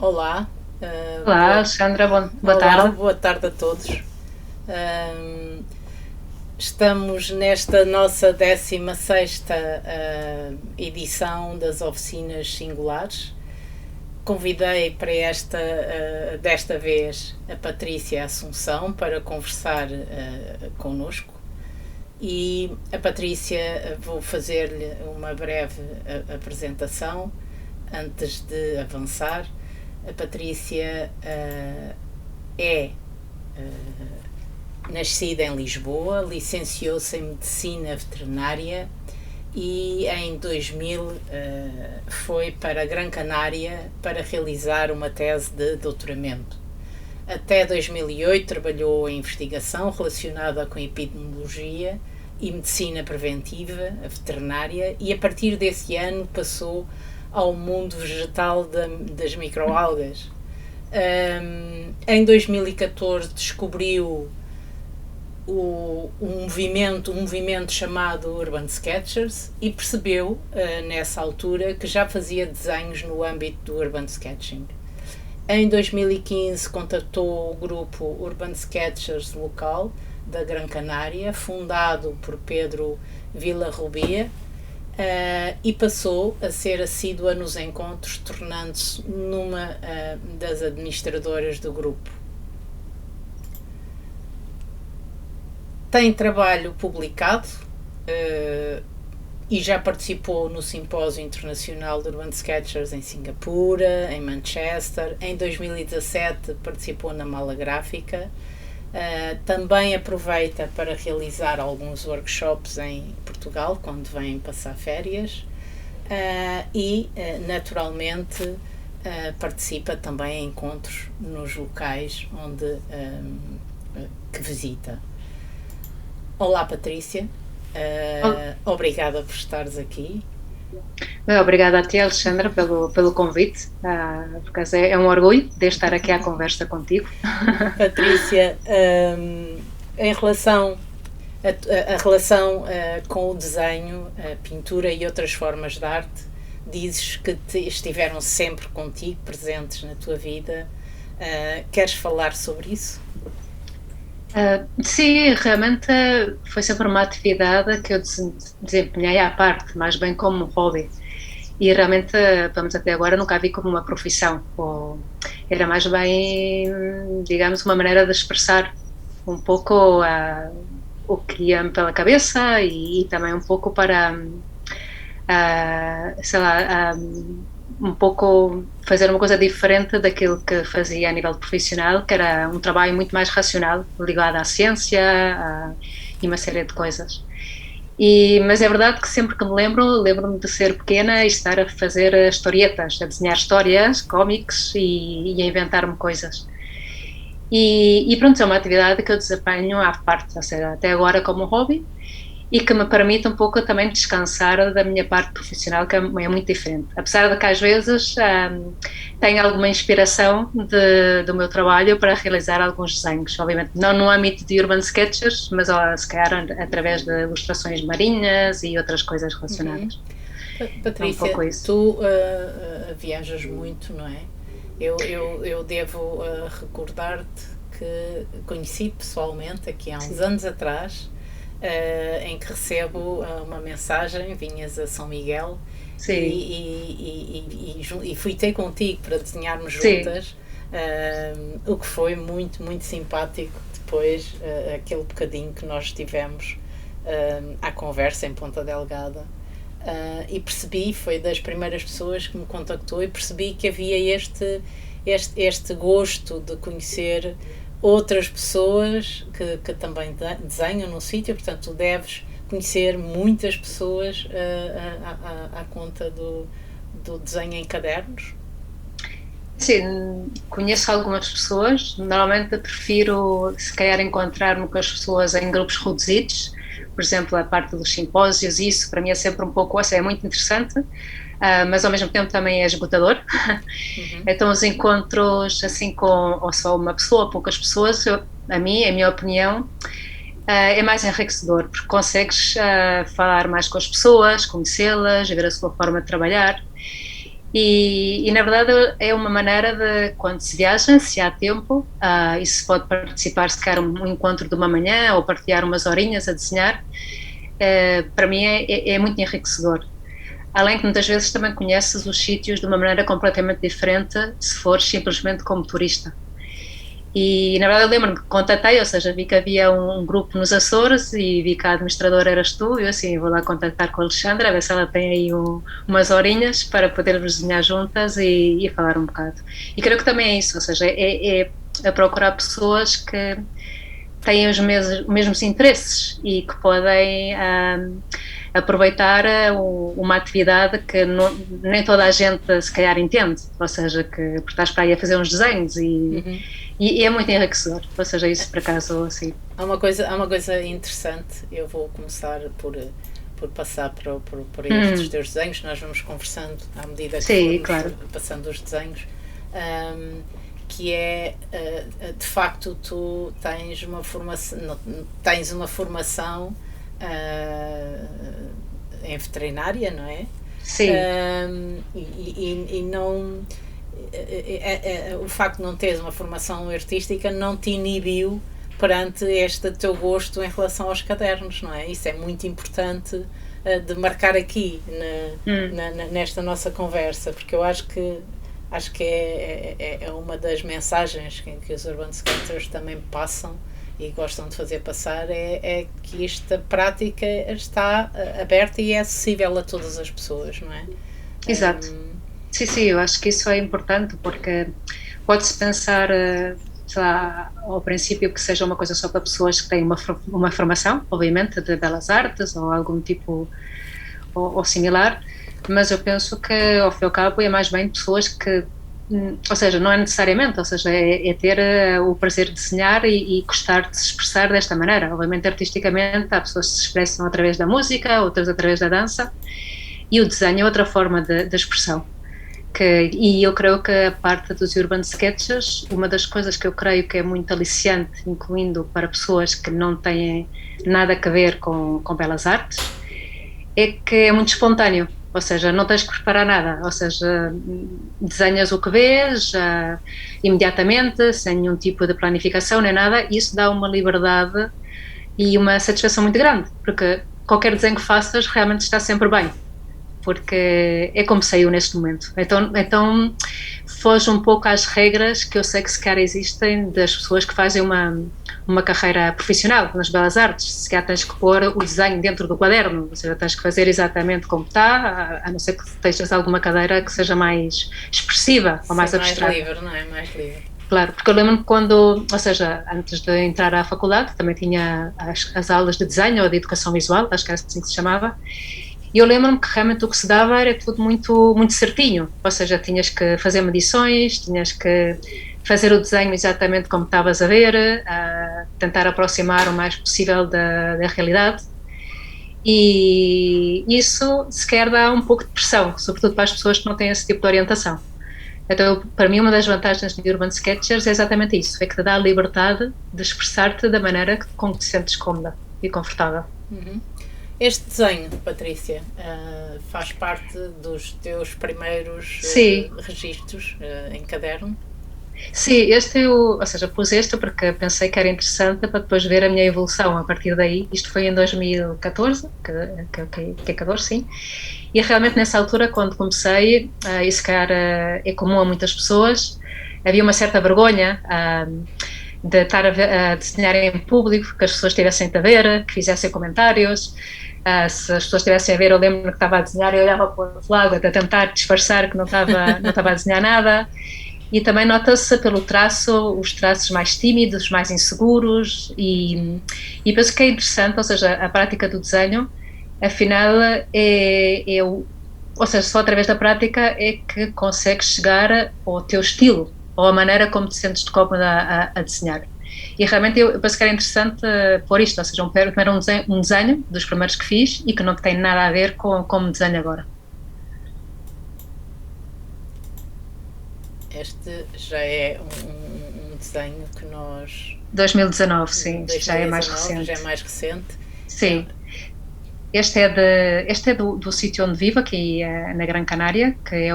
Olá, Olá, Alexandra, boa olá, tarde. boa tarde a todos. Ahm, Estamos nesta nossa 16ª edição das oficinas singulares. Convidei para desta vez, a Patrícia Assunção para conversar connosco. E a Patrícia, vou fazer-lhe uma breve apresentação antes de avançar. A Patrícia é nascida em Lisboa, licenciou-se em Medicina Veterinária e em 2000 foi para Gran Canária para realizar uma tese de doutoramento. Até 2008 trabalhou em investigação relacionada com epidemiologia e medicina preventiva, a veterinária, e a partir desse ano passou ao mundo vegetal das microalgas. Em 2014 descobriu um movimento chamado Urban Sketchers e percebeu, nessa altura, que já fazia desenhos no âmbito do Urban Sketching. Em 2015 contactou o grupo Urban Sketchers local da Gran Canária, fundado por Pedro Villarrubia, e passou a ser assídua nos encontros, tornando-se numa das administradoras do grupo. Tem trabalho publicado e já participou no Simpósio Internacional de Urban Sketchers em Singapura, em Manchester. Em 2017 participou na Mala Gráfica. Também aproveita para realizar alguns workshops em Portugal, quando vem passar férias. E, naturalmente, participa também em encontros nos locais que visita. Olá, Patrícia. Obrigada por estares aqui. Bem, obrigada a ti, Alexandra, pelo convite. Por acaso é um orgulho de estar aqui à conversa contigo. Patrícia, em relação a relação com o desenho, a pintura e outras formas de arte, dizes que estiveram sempre contigo, presentes na tua vida. Queres falar sobre isso? Sim, realmente foi sempre uma atividade que eu desempenhei à parte, mais bem como um hobby. E realmente, pelo menos até agora, nunca a vi como uma profissão. Era mais bem, digamos, uma maneira de expressar um pouco o que ia-me pela cabeça e também um pouco para, sei lá, um pouco fazer uma coisa diferente daquilo que fazia a nível profissional, que era um trabalho muito mais racional, ligado à ciência e uma série de coisas. Mas é verdade que sempre que lembro-me de ser pequena e estar a fazer historietas, a desenhar histórias, cómics e a inventar-me coisas. E pronto, é uma atividade que eu desempenho à parte, ou seja, até agora como hobby, e que me permite um pouco também descansar da minha parte profissional, que é muito diferente. Apesar de que às vezes tenho alguma inspiração do meu trabalho para realizar alguns desenhos, obviamente não no âmbito de urban sketches, mas se calhar através de ilustrações marinhas e outras coisas Uhum. relacionadas. É um Patrícia, pouco isso. tu viajas muito, não é? Eu devo recordar-te que conheci pessoalmente aqui há uns Sim, anos atrás, em que recebo uma mensagem, vinhas a São Miguel sim, e fui ter contigo para desenharmos sim. juntas, o que foi muito, muito simpático depois, aquele bocadinho que nós tivemos à conversa em Ponta Delgada. E percebi, foi das primeiras pessoas que me contactou e percebi que havia este gosto de conhecer outras pessoas que também desenham no sítio, portanto tu deves conhecer muitas pessoas à conta do desenho em cadernos. Sim, conheço algumas pessoas, normalmente prefiro se calhar encontrar-me com as pessoas em grupos reduzidos, por exemplo, a parte dos simpósios, isso para mim é sempre um pouco, é muito interessante, mas ao mesmo tempo também é esgotador. Uhum. Então os encontros assim com ou só uma pessoa, poucas pessoas, a mim, em minha opinião, é mais enriquecedor, porque consegues falar mais com as pessoas, conhecê-las, ver a sua forma de trabalhar. E na verdade é uma maneira de, quando se viaja, se há tempo, e se pode participar, se quer um encontro de uma manhã ou partilhar umas horinhas a desenhar, para mim é muito enriquecedor. Além que muitas vezes também conheces os sítios de uma maneira completamente diferente se fores simplesmente como turista. E na verdade eu lembro-me que contatei, ou seja, vi que havia um grupo nos Açores e vi que a administradora eras tu, e eu assim, vou lá contactar com a Alexandra, a ver se ela tem aí umas horinhas para podermos desenhar juntas e falar um bocado. E creio que também é isso, ou seja, é a procurar pessoas que têm os mesmos interesses e que podem aproveitar uma atividade que nem toda a gente se calhar entende, ou seja, que estás para aí a fazer uns desenhos e é muito enriquecedor, ou seja, isso por acaso assim. Há uma coisa interessante, eu vou começar por passar por estes teus desenhos, nós vamos conversando à medida que Sim, formos claro. passando os desenhos, que é, de facto, tu tens uma formação em veterinária, não é? Sim. E não... o facto de não teres uma formação artística não te inibiu perante este teu gosto em relação aos cadernos, não é? Isso é muito importante de marcar aqui nesta nossa conversa, porque eu acho que é uma das mensagens que os Urban Sketchers também passam e gostam de fazer passar, é que esta prática está aberta e é acessível a todas as pessoas, não é? Exato. Sim, eu acho que isso é importante, porque pode-se pensar, sei lá, ao princípio que seja uma coisa só para pessoas que têm uma formação, obviamente, de belas artes ou algum tipo ou similar, mas eu penso que, ao fim e ao cabo, é mais bem pessoas que, ou seja, não é necessariamente, ou seja, é ter o prazer de desenhar e gostar de se expressar desta maneira. Obviamente, artisticamente, há pessoas que se expressam através da música, outras através da dança, e o desenho é outra forma de expressão. E eu creio que a parte dos Urban Sketches, uma das coisas que eu creio que é muito aliciante, incluindo para pessoas que não têm nada a ver com belas artes, é que é muito espontâneo, ou seja, não tens que preparar nada, ou seja, desenhas o que vês imediatamente, sem nenhum tipo de planificação nem nada, e isso dá uma liberdade e uma satisfação muito grande, porque qualquer desenho que faças realmente está sempre bem, porque é como saiu neste momento. Então foge um pouco às regras que eu sei que se calhar existem das pessoas que fazem uma carreira profissional nas belas artes. Se calhar tens que pôr o desenho dentro do quaderno, ou seja, tens que fazer exatamente como está, a não ser que estejas alguma cadeira que seja mais expressiva ou mais abstrata. Mais livre, não é? Mais livre. Claro, porque eu lembro-me quando, ou seja, antes de entrar à faculdade, também tinha as aulas de desenho ou de educação visual, acho que era assim que se chamava, e eu lembro-me que realmente o que se dava era tudo muito, muito certinho, ou seja, tinhas que fazer medições, tinhas que fazer o desenho exatamente como estavas a ver, tentar aproximar o mais possível da realidade, e isso sequer dá um pouco de pressão, sobretudo para as pessoas que não têm esse tipo de orientação. Então, para mim, uma das vantagens de Urban Sketchers é exatamente isso, é que te dá a liberdade de expressar-te da maneira com que te sentes cómoda e confortável. Este desenho, Patrícia, faz parte dos teus primeiros registros em caderno? Sim, ou seja, pus este porque pensei que era interessante para depois ver a minha evolução a partir daí. Isto foi em 2014, que é 14, sim. E realmente nessa altura, quando comecei, e se calhar é comum a muitas pessoas, havia uma certa vergonha de estar a desenhar em público, que as pessoas estivessem a ver, que fizessem comentários. Se as pessoas estivessem a ver, eu lembro que estava a desenhar e olhava para o outro lado a tentar disfarçar que não estava a desenhar nada. E também nota-se pelo traço, os traços mais tímidos, mais inseguros, e penso que é interessante, ou seja, a prática do desenho, afinal, ou seja, só através da prática é que consegues chegar ao teu estilo, ou a maneira como te sentes cómoda a desenhar. E realmente eu penso que era interessante pôr isto, ou seja, primeiro um desenho dos primeiros que fiz e que não tem nada a ver com como desenho agora. Este já é um desenho que nós... 2019, sim, 2019, já é mais recente. Já é mais recente. Sim. Este é do sítio onde vivo, aqui na Gran Canária, que é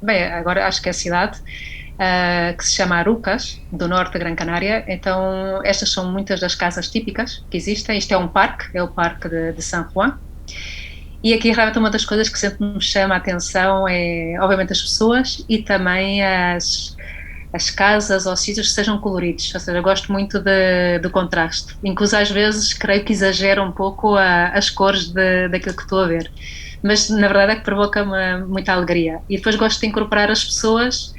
bem, agora acho que é a cidade, que se chama Arucas, do norte da Gran Canária. Então, estas são muitas das casas típicas que existem. Isto é um parque, é o Parque de San Juan. E aqui realmente uma das coisas que sempre me chama a atenção é, obviamente, as pessoas e também as casas ou sítios que sejam coloridos, ou seja, eu gosto muito do contraste, inclusive às vezes creio que exagero um pouco as cores daquilo que estou a ver, mas na verdade é que provoca-me muita alegria. E depois gosto de incorporar as pessoas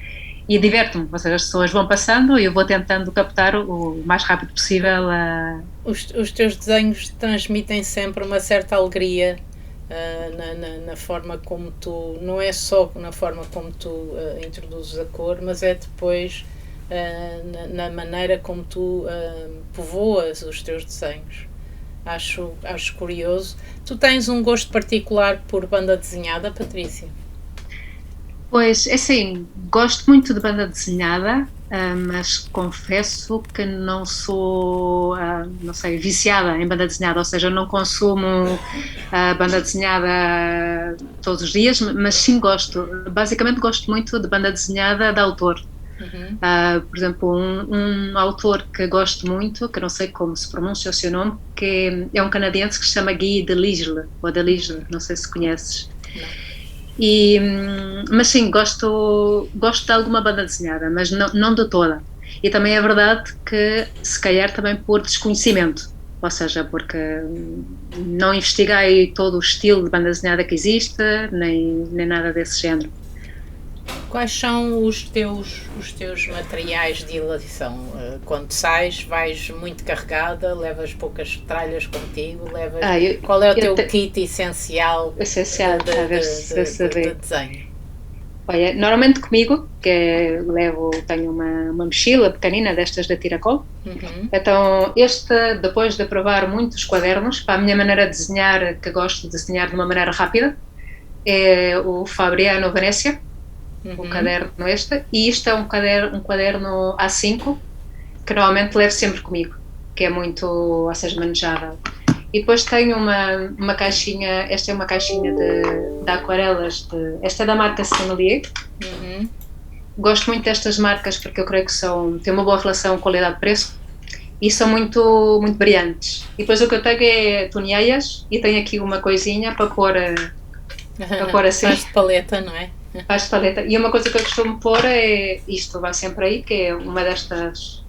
e diverto-me, ou seja, as pessoas vão passando e eu vou tentando captar o mais rápido possível. Os teus desenhos transmitem sempre uma certa alegria. Na forma como tu, não é só na forma como tu introduzes a cor, mas é depois na maneira como tu povoas os teus desenhos. Acho curioso. Tu tens um gosto particular por banda desenhada, Patrícia? Pois, é assim, gosto muito de banda desenhada, mas confesso que não sou, não sei, viciada em banda desenhada, ou seja, não consumo banda desenhada todos os dias, mas sim gosto. Basicamente gosto muito de banda desenhada de autor. Uhum. Por exemplo, um autor que gosto muito, que não sei como se pronuncia o seu nome, que é um canadiense que se chama Guy Delisle, ou Delisle, não sei se conheces. Não. Mas sim, gosto de alguma banda desenhada, mas não de toda. E também é verdade que, se calhar, também por desconhecimento, ou seja, porque não investiguei todo o estilo de banda desenhada que existe, nem nada desse género. Quais são os teus materiais de eleição? Quando sais, vais muito carregada, levas poucas tralhas contigo, qual é o teu kit essencial, de desenho? Olha, normalmente comigo, tenho uma mochila pequenina destas da Tiracol. Uhum. Então depois de provar muitos quadernos, para a minha maneira de desenhar, que gosto de desenhar de uma maneira rápida, é o Fabriano Venécia. O caderno e isto é um quaderno A5 que normalmente levo sempre comigo, que é muito, ou seja, manejável. E depois tenho uma caixinha, esta é uma caixinha de aquarelas, esta é da marca Sennelier. Gosto muito destas marcas porque eu creio que têm uma boa relação qualidade-preço e são muito, muito brilhantes. E depois o que eu tenho é tuneias e tenho aqui uma coisinha para pôr assim. Faz de paleta, não é? Faz de paleta. E uma coisa que eu costumo pôr é isto, vai sempre aí, que é uma destas.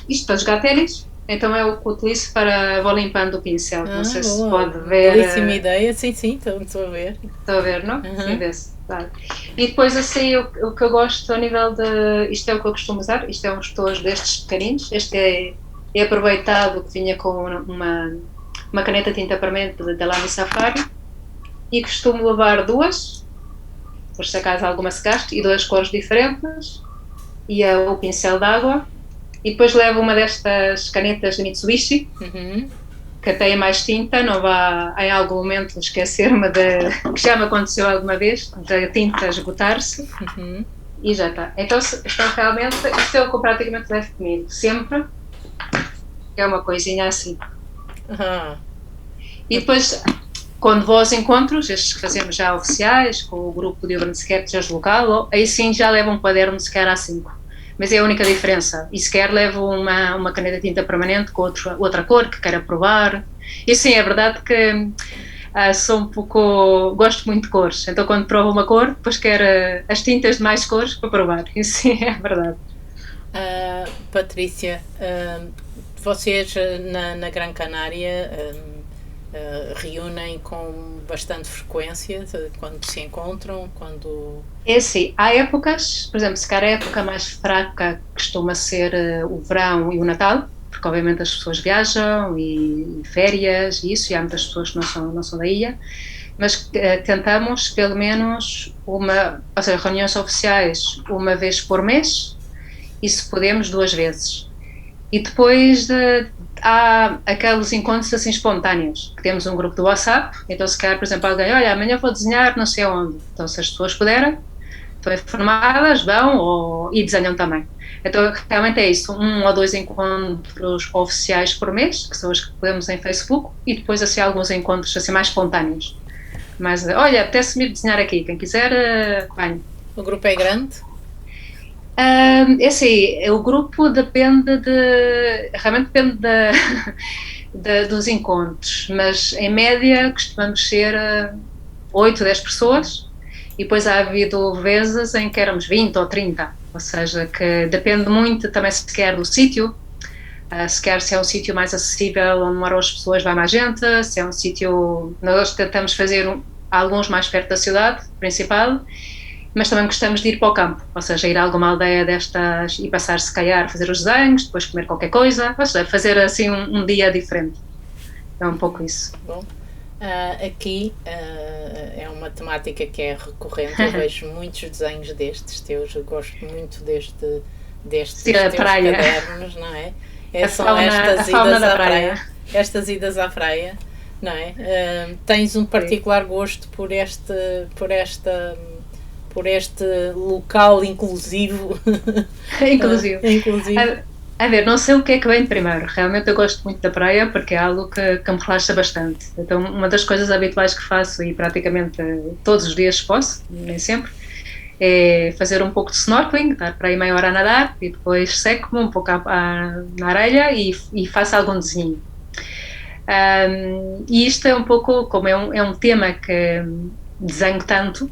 Isto para jogar ténis, então é o que utilizo vou limpando o pincel. Não sei boa. Se pode ver. Belíssima ideia, sim, estou a ver. Estou a ver, não? Sim, vê-se. Claro. E depois, assim, o que eu gosto a nível de. Isto é o que eu costumo usar, isto é uns tojos destes pequeninos. Este é aproveitado, que vinha com uma caneta tinta permanente da Lamy Safari. E costumo levar duas. Por se acaso alguma se gaste, e duas cores diferentes, e o pincel d'água, e depois levo uma destas canetas de Mitsubishi, que tem mais tinta, não vá em algum momento esquecer-me que já me aconteceu alguma vez, da tinta esgotar-se, e já está. Então realmente, isto é o que eu praticamente levo comigo, sempre, é uma coisinha assim. E depois, quando vou aos encontros, estes que fazemos já oficiais, com o grupo de Urban Sketchers local, aí sim já levo um quaderno de sequer A5. Mas é a única diferença. E sequer levo uma caneta de tinta permanente com outra cor que queira provar. E sim, é verdade que sou um pouco. Gosto muito de cores. Então quando provo uma cor, depois quero as tintas de mais cores para provar. E sim, é verdade. Patrícia, vocês na Gran Canária. Reúnem com bastante frequência quando se encontram? É assim, há épocas, por exemplo, se calhar a época mais fraca costuma ser o verão e o Natal, porque obviamente as pessoas viajam e férias e isso, e há muitas pessoas que não são da ilha, mas tentamos pelo menos ou seja, reuniões oficiais uma vez por mês e se podemos 2 vezes. E depois há aqueles encontros assim espontâneos, que temos um grupo do WhatsApp, então se calhar, por exemplo, alguém, olha, amanhã vou desenhar não sei onde, então se as pessoas puderem, estão informadas, vão e desenham também. Então, realmente é isso, 1 ou 2 encontros oficiais por mês, que são os que podemos em Facebook, e depois, assim, alguns encontros, assim, mais espontâneos. Mas, olha, apetece-me ir desenhar aqui, quem quiser, venha. O grupo é grande? É assim, o grupo realmente depende dos encontros, mas em média costumamos ser 8, 10 pessoas, e depois há havido vezes em que éramos 20 ou 30, ou seja, que depende muito também se quer do sítio, se quer se é um sítio mais acessível onde moram as pessoas vai mais gente, se é um sítio, nós tentamos fazer alguns mais perto da cidade principal, mas também gostamos de ir para o campo, ou seja, ir a alguma aldeia destas e passar, se calhar, fazer os desenhos, depois comer qualquer coisa, ou seja, fazer assim um dia diferente. É um pouco isso. Bom, aqui é uma temática que é recorrente, eu vejo muitos desenhos destes teus, eu gosto muito destes teus cadernos, não é? São estas idas à praia. Estas idas à praia, não é? Tens um particular gosto por este local inclusivo. Inclusivo. A ver, não sei o que é que vem primeiro. Realmente eu gosto muito da praia porque é algo que me relaxa bastante. Então, uma das coisas habituais que faço, e praticamente todos os dias posso, nem sempre, é fazer um pouco de snorkeling, dar para aí meia hora a nadar e depois seco-me um pouco na areia e faço algum desenho. E isto é um pouco, como é um tema que desenho tanto,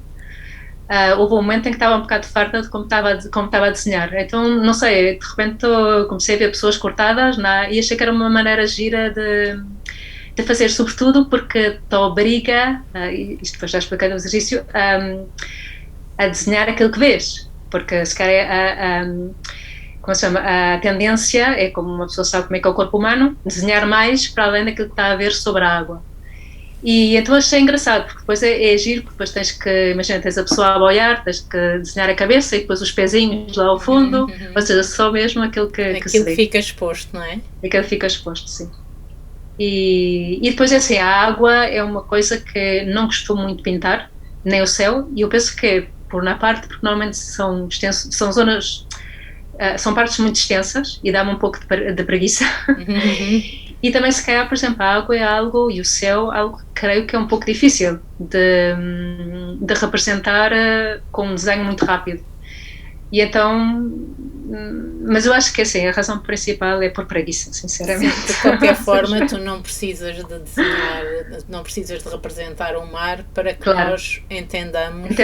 houve um momento em que estava um bocado farta de como estava a desenhar. Então, não sei, de repente comecei a ver pessoas cortadas e achei que era uma maneira gira de fazer, sobretudo porque te obriga, isto depois já expliquei no exercício, a desenhar aquilo que vês. Porque se calhar como se chama, a tendência é, como uma pessoa sabe como é que é o corpo humano, desenhar mais para além daquilo que está a ver sobre a água. E então achei engraçado, porque depois é giro, porque depois tens que, imagina, tens a pessoa a boiar, tens que desenhar a cabeça e depois os pezinhos lá ao fundo, ou seja, só mesmo aquilo que se vê. Aquilo fica exposto, não é? Aquilo fica exposto, sim. E depois é assim, a água é uma coisa que não costumo muito pintar, nem o céu, e eu penso que é na parte, porque normalmente são zonas, são partes muito extensas e dá-me um pouco de preguiça. E também, se calhar, por exemplo, a água é algo, e o céu, algo que creio que é um pouco difícil de representar com um desenho muito rápido. E então, mas eu acho que assim, a razão principal é por preguiça, sinceramente. Sim, de qualquer forma, tu não precisas de desenhar, não precisas de representar o mar para que nós entendamos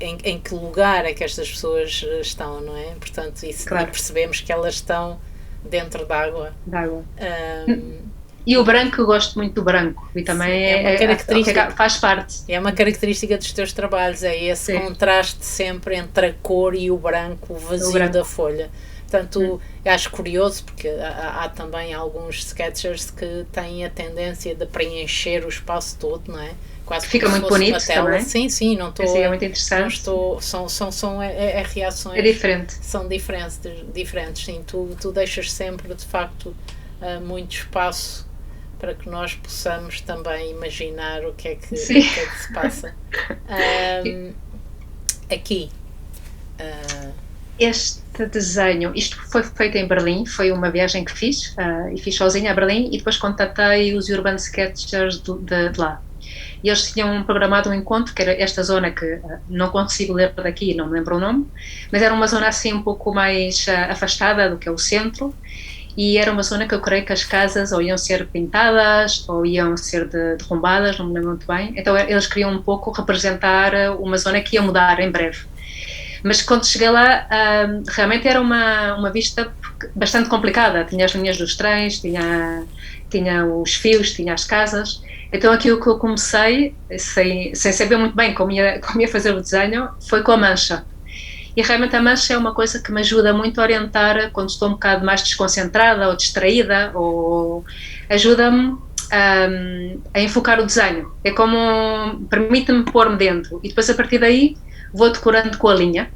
em que lugar é que estas pessoas estão, não é? Portanto, e percebemos que elas estão dentro d'água. E o branco, eu gosto muito do branco e também é uma característica, faz parte. É uma característica dos teus trabalhos, é esse contraste sempre entre a cor e o branco, o vazio da folha. Portanto, acho curioso porque há também alguns sketchers que têm a tendência de preencher o espaço todo, não é? Quase fica muito bonito também. Sim, não estou. É muito interessante. São reações. É diferente. São diferentes, sim. Tu deixas sempre, de facto, muito espaço para que nós possamos também imaginar o que é que se passa. Aqui. Este desenho, isto foi feito em Berlim, foi uma viagem que fiz, e fiz sozinha a Berlim, e depois contatei os Urban Sketchers de lá. E eles tinham programado um encontro, que era esta zona que não consigo ler daqui, não me lembro o nome, mas era uma zona assim um pouco mais afastada do que é o centro, e era uma zona que eu creio que as casas ou iam ser pintadas ou iam ser derrumbadas, não me lembro muito bem. Então eles queriam um pouco representar uma zona que ia mudar em breve. Mas quando cheguei lá, realmente era uma vista bastante complicada. Tinha as linhas dos trens, tinha os fios, tinha as casas. Então aquilo que eu comecei, sem saber muito bem como ia fazer o desenho, foi com a mancha. E realmente a mancha é uma coisa que me ajuda muito a orientar quando estou um bocado mais desconcentrada ou distraída, ou ajuda-me a enfocar o desenho. É como permite-me pôr-me dentro e depois a partir daí vou decorando com a linha.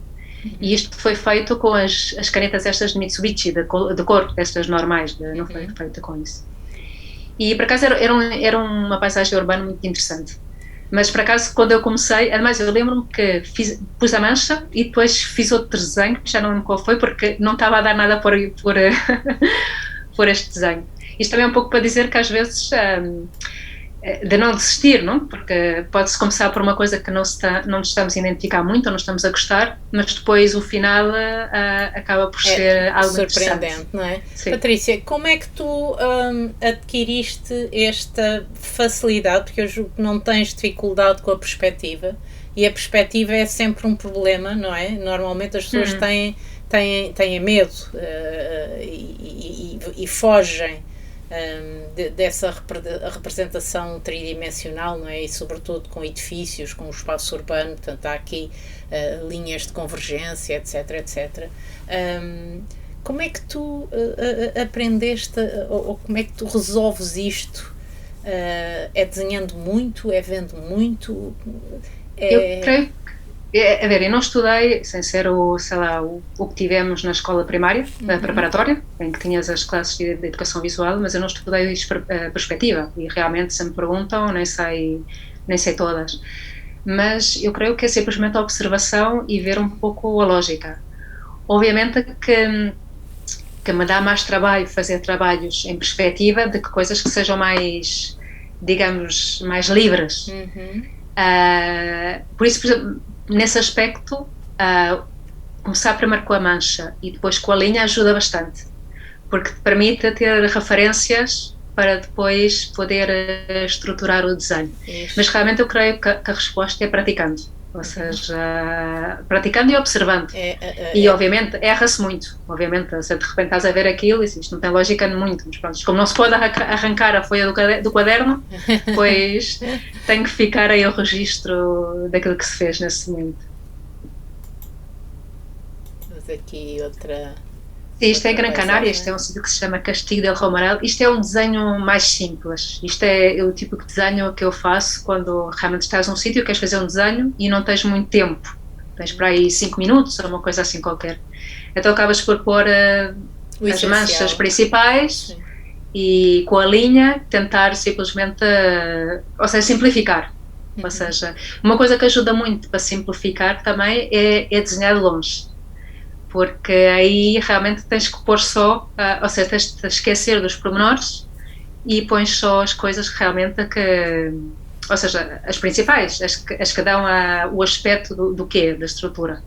E isto foi feito com as canetas estas de Mitsubishi, de cor, estas normais, não foi feito com isso. E por acaso era uma paisagem urbana muito interessante. Mas por acaso, quando eu comecei, ademais eu lembro-me que pus a mancha e depois fiz outro desenho, já não lembro qual foi, porque não estava a dar nada por este desenho. Isto também é um pouco para dizer que às vezes de não desistir, não? Porque pode-se começar por uma coisa que não nos estamos a identificar muito, ou não estamos a gostar, mas depois o final acaba por ser algo surpreendente, não é? Sim. Patrícia, como é que tu adquiriste esta facilidade, porque eu julgo que não tens dificuldade com a perspectiva, e a perspectiva é sempre um problema, não é? Normalmente as pessoas têm medo e fogem dessa representação tridimensional, não é? E sobretudo com edifícios, com o espaço urbano, portanto há aqui linhas de convergência, etc, etc. Como é que tu aprendeste, ou como é que tu resolves isto? É desenhando muito? É vendo muito? Eu creio que a ver, eu não estudei, sem ser o que tivemos na escola primária, na preparatória, em que tinhas as classes de educação visual, mas eu não estudei perspectiva, e realmente se me perguntam, nem sei todas. Mas eu creio que é simplesmente a observação e ver um pouco a lógica. Obviamente que me dá mais trabalho fazer trabalhos em perspectiva do que coisas que sejam mais, digamos, mais livres. Por isso, por exemplo, nesse aspecto, começar primeiro com a mancha e depois com a linha ajuda bastante, porque te permite ter referências para depois poder estruturar o desenho. Isso. Mas realmente eu creio que a resposta é praticando, ou seja, praticando e observando. E obviamente erra-se muito, obviamente, se de repente estás a ver aquilo e isto não tem lógica muito, mas pronto, como não se pode arrancar a folha do caderno, pois tem que ficar aí o registro daquilo que se fez nesse momento. Temos aqui outra... Isto é Gran Canária, isto é um sítio que se chama Castigo del Romeral. Isto é um desenho mais simples. Isto é o tipo de desenho que eu faço quando realmente estás num sítio, queres fazer um desenho e não tens muito tempo. Tens para aí 5 minutos ou uma coisa assim qualquer. Então acabas por pôr as manchas principais. Sim. E com a linha tentar simplesmente, ou seja, simplificar. Ou seja, uma coisa que ajuda muito para simplificar também é desenhar de longe. Porque aí realmente tens que pôr só, ou seja, tens de esquecer dos pormenores e pões só as coisas que realmente ou seja, as principais, as que dão o aspecto do quê, da estrutura.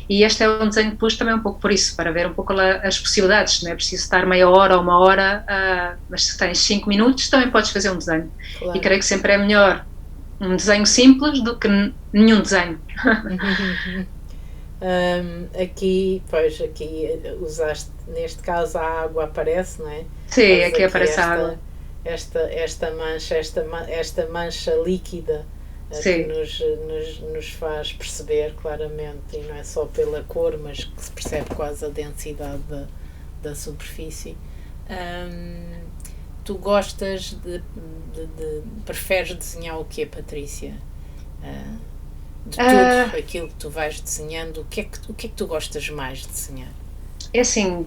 E este é um desenho que pus também um pouco por isso, para ver um pouco as possibilidades, não é preciso estar meia hora ou uma hora, mas se tens 5 minutos também podes fazer um desenho. Claro. E creio que sempre é melhor um desenho simples do que nenhum desenho. Aqui usaste, neste caso a água aparece, não é? Sim, aqui aparece a água. Esta mancha líquida que nos faz perceber claramente, e não é só pela cor, mas que se percebe quase a densidade da superfície. Tu gostas preferes desenhar o quê, Patrícia? De tudo aquilo que tu vais desenhando, o que é que tu gostas mais de desenhar? É assim,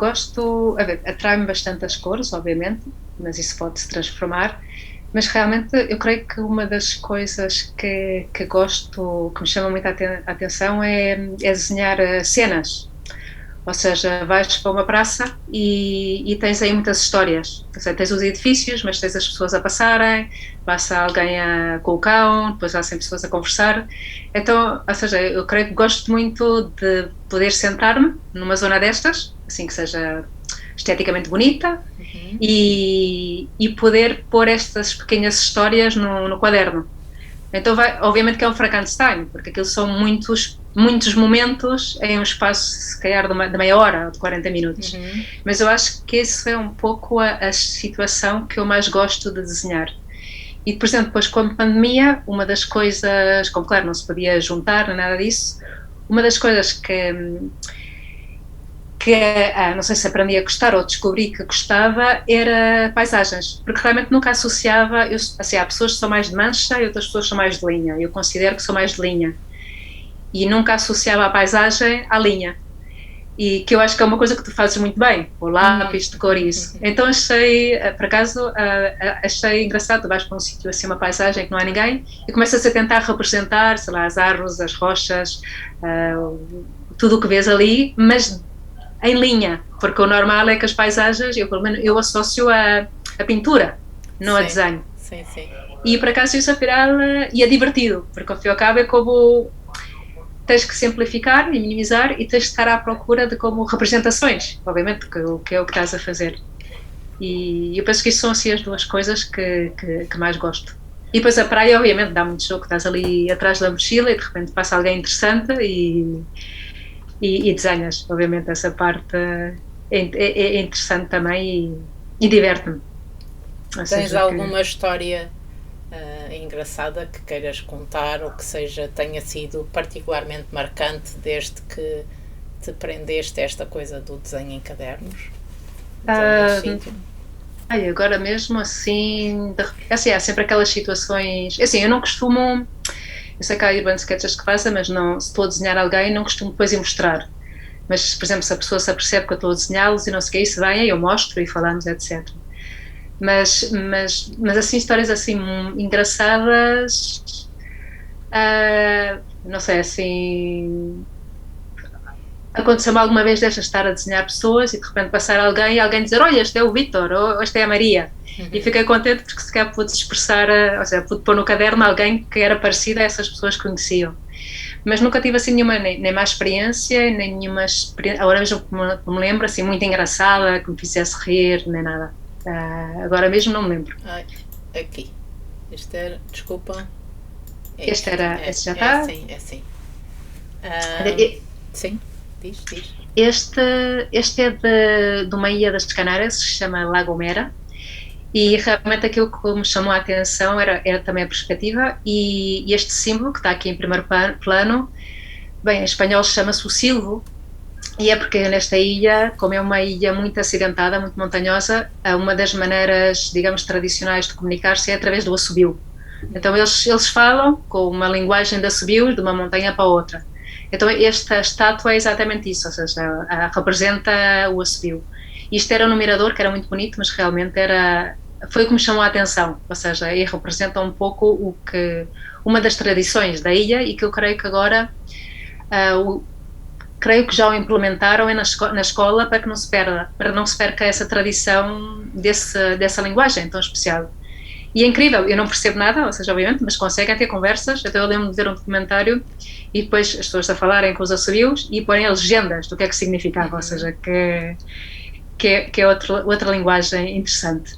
atrai-me bastante as cores, obviamente, mas isso pode-se transformar, mas realmente eu creio que uma das coisas que gosto, que me chama muito a atenção é desenhar cenas. Ou seja, vais para uma praça e tens aí muitas histórias. Ou seja, tens os edifícios, mas tens as pessoas a passarem, passa alguém com o cão, depois há sempre pessoas a conversar. Então, ou seja, eu creio que gosto muito de poder sentar-me numa zona destas, assim que seja esteticamente bonita, e poder pôr estas pequenas histórias no quaderno. Então, obviamente que é um Frankenstein, porque aquilo são muitos momentos em um espaço, se calhar, de meia hora ou de 40 minutos. Mas eu acho que isso é um pouco a situação que eu mais gosto de desenhar. E, por exemplo, depois com a pandemia, uma das coisas, como claro não se podia juntar, nem nada disso, uma das coisas que não sei se aprendi a gostar ou descobri que gostava, era paisagens, porque realmente nunca associava, há pessoas que são mais de mancha e outras pessoas são mais de linha, eu considero que sou mais de linha, e nunca associava a paisagem à linha, e que eu acho que é uma coisa que tu fazes muito bem, o lápis de cor e isso. Então achei, por acaso, achei engraçado, tu vais para um sítio assim, uma paisagem que não há ninguém, e começas a tentar representar, sei lá, as árvores, as rochas, tudo o que vês ali, mas em linha, porque o normal é que as paisagens, eu pelo menos, eu associo a pintura, não a Sim, desenho. sim, sim. E por acaso isso afinal e é divertido, porque ao fim e ao cabo é como tens que simplificar e minimizar e tens de estar à procura de como representações, obviamente, que é o que estás a fazer. E eu penso que isso são assim as duas coisas que mais gosto. E depois a praia, obviamente, dá muito jogo, estás ali atrás da mochila e de repente passa alguém interessante e desenhas. Obviamente, essa parte é interessante também e diverte-me. Ou Tens seja, que alguma história engraçada que queiras contar ou que seja, tenha sido particularmente marcante desde que te prendeste a esta coisa do desenho em cadernos? Ai, agora mesmo assim, assim, há sempre aquelas situações. Assim, eu não costumo. Eu sei que há urban sketches que façam, mas não, se estou a desenhar alguém, não costumo depois ir mostrar. Mas, por exemplo, se a pessoa se apercebe que eu estou a desenhá-los e não sei o que, isso vem, eu mostro e falamos, etc. Mas assim, histórias assim engraçadas, não sei, assim, aconteceu-me alguma vez destas estar a desenhar pessoas e de repente passar alguém e alguém dizer, olha, este é o Vítor, ou esta é a Maria. E fiquei contente porque se calhar pude expressar, ou seja, pude pôr no caderno alguém que era parecido a essas pessoas que conheciam. Mas nunca tive assim nenhuma, nem má experiência, nem nenhuma experiência, agora mesmo que me lembro, assim, muito engraçada, que me fizesse rir, nem nada. Agora mesmo não me lembro. Ai, aqui. Este era, desculpa. Este era, este já É está. assim, é assim. Sim, diz. Este é de uma ilha das Canárias, se chama La Gomera, e realmente aquilo que me chamou a atenção era também a perspectiva e este símbolo que está aqui em primeiro plano, bem, em espanhol chama-se o silvo, e é porque nesta ilha, como é uma ilha muito acidentada, muito montanhosa, uma das maneiras, digamos, tradicionais de comunicar-se é através do assobio. Então eles falam com uma linguagem de assobios de uma montanha para outra. Então esta estátua é exatamente isso, ou seja, representa o assobio. Isto era no mirador, que era muito bonito, mas realmente foi o que me chamou a atenção, ou seja, e representa um pouco uma das tradições da ilha e que eu creio que agora creio que já o implementaram na escola para que não se perda, para não se perca essa tradição dessa linguagem tão especial. E é incrível, eu não percebo nada, ou seja, obviamente, mas conseguem ter conversas, até eu lembro de ver um documentário e depois as pessoas a falarem com os assobios e porem as legendas do que é que significava, ou seja, que é outra linguagem interessante.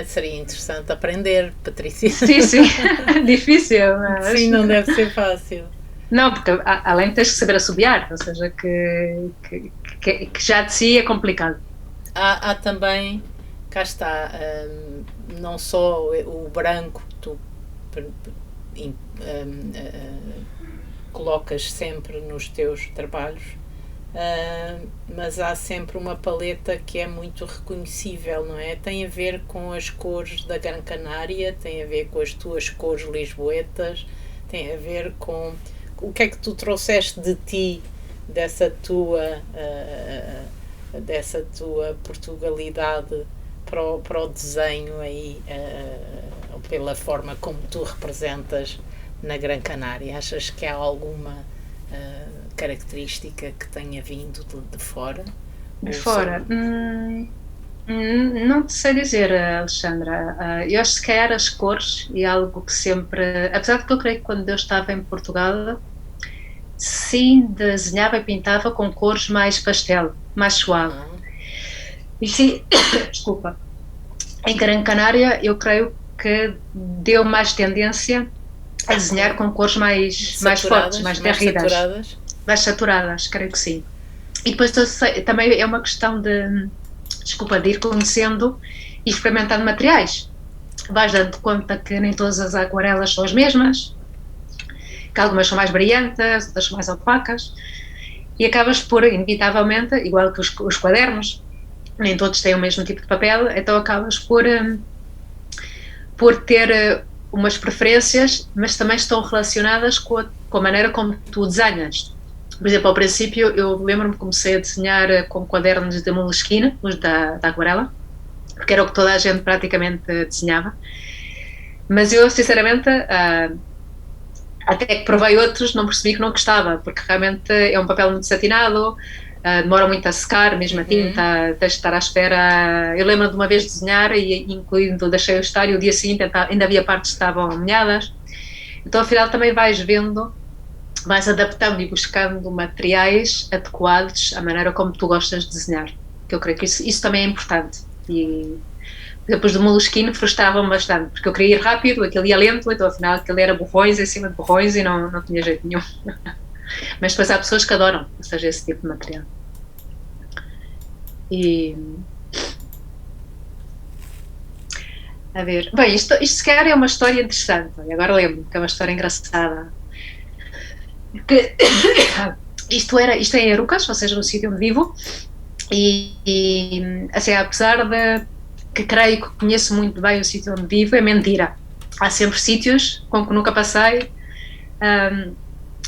Seria interessante aprender, Patrícia. Sim, difícil, mas... Sim, não deve ser fácil. Não, porque além de teres que saber assobiar, ou seja, que já de si é complicado. Há também, cá está, não só o branco que tu colocas sempre nos teus trabalhos, mas há sempre uma paleta que é muito reconhecível, não é? Tem a ver com as cores da Gran Canária, tem a ver com as tuas cores lisboetas, tem a ver com o que é que tu trouxeste de ti, dessa tua Portugalidade para o desenho aí, pela forma como tu representas na Gran Canária. Achas que há alguma característica que tenha vindo de fora? De fora? Não te sei dizer, Alexandra. Eu acho que era as cores e algo que sempre... Apesar de que eu creio que quando eu estava em Portugal, sim, desenhava e pintava com cores mais pastel, mais suave. E sim, desculpa. Em Gran Canária, eu creio que deu mais tendência a desenhar com cores mais fortes, mais derridas. Mais saturadas, creio que sim. E depois também é uma questão de ir conhecendo e experimentando materiais. Vais dando conta que nem todas as aquarelas são as mesmas, que algumas são mais brilhantes, outras são mais opacas, e acabas por, inevitavelmente, igual que os quadernos, nem todos têm o mesmo tipo de papel, então acabas por ter umas preferências, mas também estão relacionadas com a maneira como tu desenhas. Por exemplo, ao princípio, eu lembro-me que comecei a desenhar com quadernos de Moleskine, os da Aquarela, porque era o que toda a gente praticamente desenhava. Mas eu, sinceramente, até que provei outros, não percebi que não gostava, porque realmente é um papel muito satinado, demora muito a secar, mesmo a tinta, tens de estar à espera. Eu lembro de uma vez desenhar e incluindo deixei-o estar e o dia seguinte ainda havia partes que estavam molhadas. Então, afinal, também vais vendo, vais adaptando e buscando materiais adequados à maneira como tu gostas de desenhar, que eu creio que isso também é importante. E depois do Moleskine frustrava-me bastante, porque eu queria ir rápido, aquilo ia lento, então afinal aquilo era borrões em cima de borrões e não tinha jeito nenhum. Mas depois há pessoas que adoram, ou seja, esse tipo de material. E a ver, bem, isto se calhar é uma história interessante, agora lembro que é uma história engraçada. Que, isto é em Arucas, ou seja, no sítio onde vivo, e assim, apesar de que creio que conheço muito bem o sítio onde vivo, é mentira. Há sempre sítios com que nunca passei,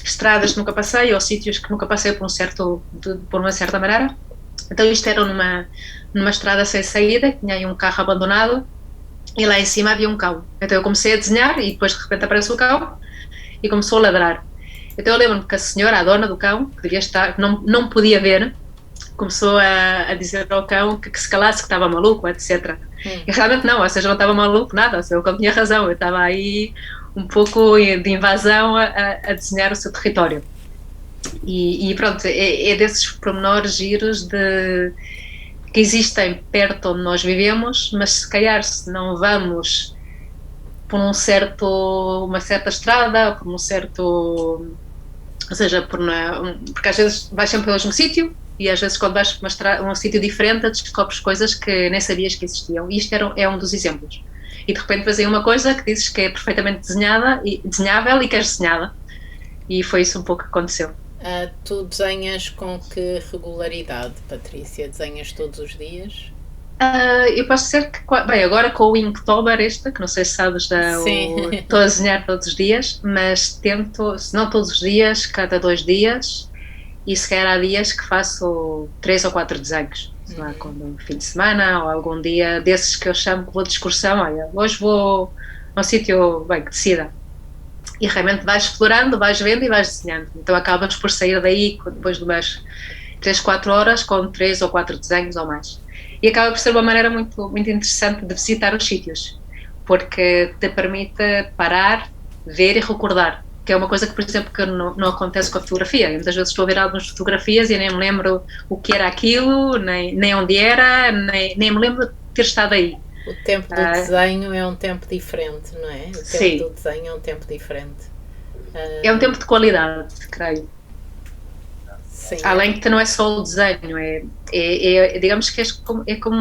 estradas que nunca passei, ou sítios que nunca passei por uma certa maneira. Então isto era numa estrada sem saída, tinha aí um carro abandonado, e lá em cima havia um cão. Então eu comecei a desenhar, e depois de repente aparece o cão, e começou a ladrar. Então eu lembro-me que a senhora, a dona do cão, que devia estar, não podia ver, começou a dizer ao cão que se calasse, que estava maluco, etc. E realmente não, ou seja, não estava maluco, nada, ou seja, o cão tinha razão, eu estava aí um pouco de invasão a desenhar o seu território. E pronto, é desses pormenores giros que existem perto onde nós vivemos, mas se calhar se não vamos por uma certa estrada, por um certo, ou seja, porque às vezes vais sempre pelo mesmo sítio e às vezes quando vais para um sítio diferente descobres coisas que nem sabias que existiam, e isto é um dos exemplos. E de repente fazem uma coisa que dizes que é perfeitamente desenhável e que és desenhada, e foi isso um pouco que aconteceu. Tu desenhas com que regularidade, Patrícia? Desenhas todos os dias? Eu posso dizer que, bem, agora com o Inktober que não sei se sabes, estou a desenhar todos os dias, mas tento, se não todos os dias, cada 2 dias, e se calhar há dias que faço 3 ou 4 desenhos, sei lá, quando fim de semana ou algum dia desses que eu chamo que vou de excursão, olha, hoje vou a um sítio, bem, que decida. E realmente vais explorando, vais vendo e vais desenhando. Então acabas por sair daí depois de umas 3, 4 horas com 3 ou 4 desenhos ou mais. E acaba por ser uma maneira muito, muito interessante de visitar os sítios, porque te permite parar, ver e recordar, que é uma coisa que, por exemplo, que não acontece com a fotografia. Eu muitas vezes estou a ver algumas fotografias e nem me lembro o que era aquilo, nem onde era, nem me lembro de ter estado aí. O tempo do desenho é um tempo diferente, não é? O tempo sim. do desenho é um tempo diferente. É um tempo de qualidade, creio. Sim. Além que não é só o desenho, digamos que é como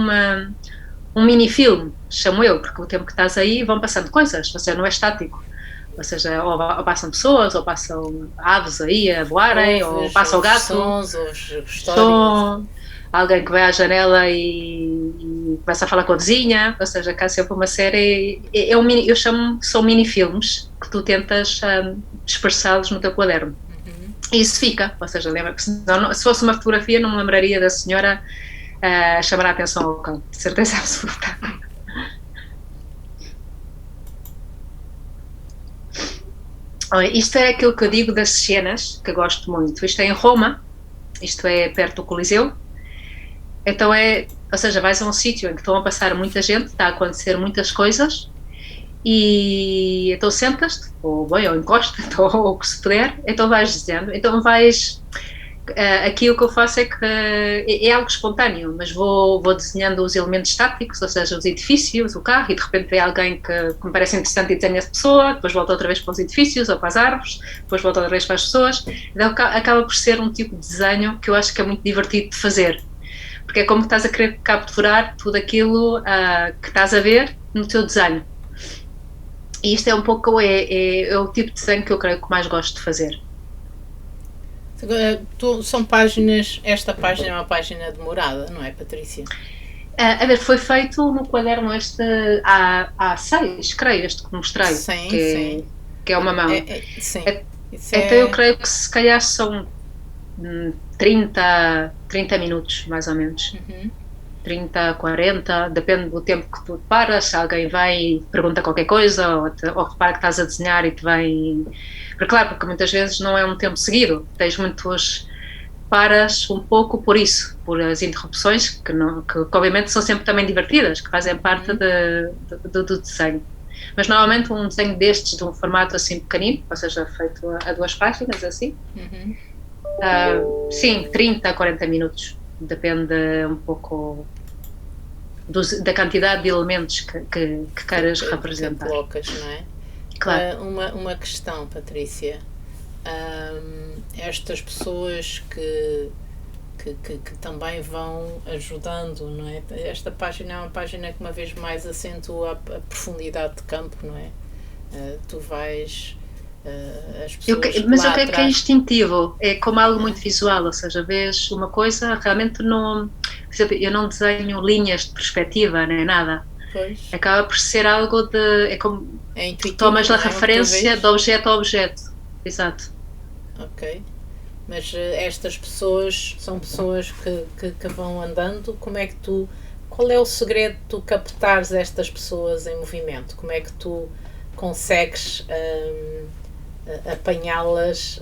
um mini-filme, chamo eu, porque o tempo que estás aí vão passando coisas, ou seja, não é estático. Ou seja, ou passam pessoas, ou passam aves aí a voarem, ou passa o gato. Sons, histórias. Alguém que vai à janela e começa a falar com a vizinha, ou seja, cá sempre uma série, eu chamo, são mini-filmes que tu tentas expressá-los no teu quaderno. E isso fica, ou seja, lembra que se fosse uma fotografia não me lembraria da senhora chamar a atenção ao cão, de certeza absoluta. Isto é aquilo que eu digo das cenas, que gosto muito. Isto é em Roma, isto é perto do Coliseu. Então ou seja, vais a um sítio em que estão a passar muita gente, está a acontecer muitas coisas, e então sentas-te, ou encostas-te, ou o que se puder, então vais desenhando, então aquilo que eu faço é que é algo espontâneo, mas vou desenhando os elementos estáticos, ou seja, os edifícios, o carro, e de repente vem alguém que me parece interessante e desenha essa pessoa, depois volta outra vez para os edifícios ou para as árvores, depois volta outra vez para as pessoas, então acaba por ser um tipo de desenho que eu acho que é muito divertido de fazer, porque é como que estás a querer capturar tudo aquilo que estás a ver no teu desenho. E isto é um pouco é o tipo de desenho que eu creio que mais gosto de fazer. São páginas, esta página é uma página demorada, não é, Patrícia? A ver, foi feito no quaderno há 6, creio, este que mostrei, sim. Que é uma mão. Sim. Então eu creio que se calhar são 30 minutos, mais ou menos. 30, 40, depende do tempo que tu paras, se alguém vai e pergunta qualquer coisa, ou repara que estás a desenhar e te vem... Porque claro, porque muitas vezes não é um tempo seguido, tens muitos... Paras um pouco por isso, por as interrupções, que obviamente são sempre também divertidas, que fazem parte do desenho. Mas normalmente um desenho destes, de um formato assim pequenino, ou seja, feito a 2 páginas, assim, sim, 30 a 40 minutos, depende um pouco da quantidade de elementos que queiras representar. Que colocas, não é? Claro. Uma questão, Patrícia. Estas pessoas que também vão ajudando, não é? Esta página é uma página que uma vez mais acentua a profundidade de campo, não é? Tu vais... as pessoas Mas o que é instintivo? É como algo muito visual, ou seja, vês uma coisa, realmente não... Eu não desenho linhas de perspectiva, nem nada. Pois. Acaba por ser algo de... É como... É intuitivo, tomas a referência de objeto a objeto. Exato. Ok, mas estas pessoas são pessoas que vão andando. Qual é o segredo de tu captares estas pessoas em movimento? Como é que tu consegues apanhá-las,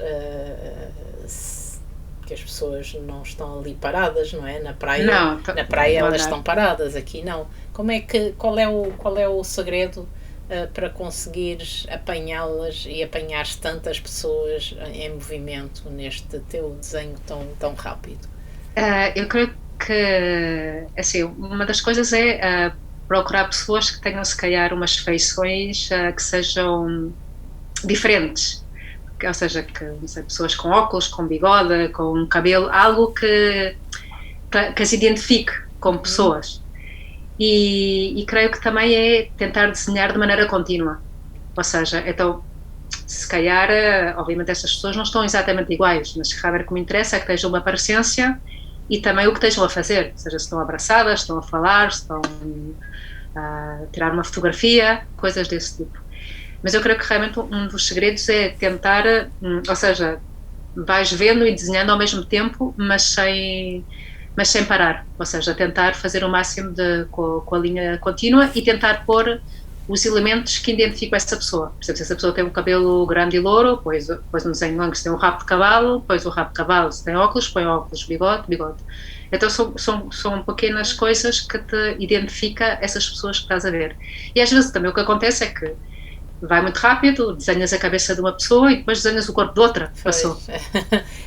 que as pessoas não estão ali paradas, não é? Na praia, na praia elas estão paradas, aqui não. Qual é o segredo para conseguires apanhá-las e apanhares tantas pessoas em movimento neste teu desenho tão rápido? Eu creio que, assim, uma das coisas é procurar pessoas que tenham, se calhar, umas feições que sejam diferentes. Ou seja, não sei, pessoas com óculos, com bigode, com cabelo, algo que as identifique como pessoas. E creio que também é tentar desenhar de maneira contínua, ou seja, então se calhar, obviamente estas pessoas não estão exatamente iguais, mas realmente o que me interessa é que estejam uma parecência e também o que estejam a fazer, ou seja, se estão abraçadas, se estão a falar, se estão a tirar uma fotografia, coisas desse tipo. Mas eu creio que realmente um dos segredos é tentar, ou seja, vais vendo e desenhando ao mesmo tempo, mas sem parar, ou seja, tentar fazer o máximo com a linha contínua e tentar pôr os elementos que identificam essa pessoa. Por exemplo, se essa pessoa tem um cabelo grande e louro, pois no desenho longo se tem um rabo de cavalo, pois o rabo de cavalo se tem óculos, põe óculos, bigode. Então são pequenas coisas que te identifica essas pessoas que estás a ver. E às vezes também o que acontece é que vai muito rápido, desenhas a cabeça de uma pessoa e depois desenhas o corpo de outra pessoa.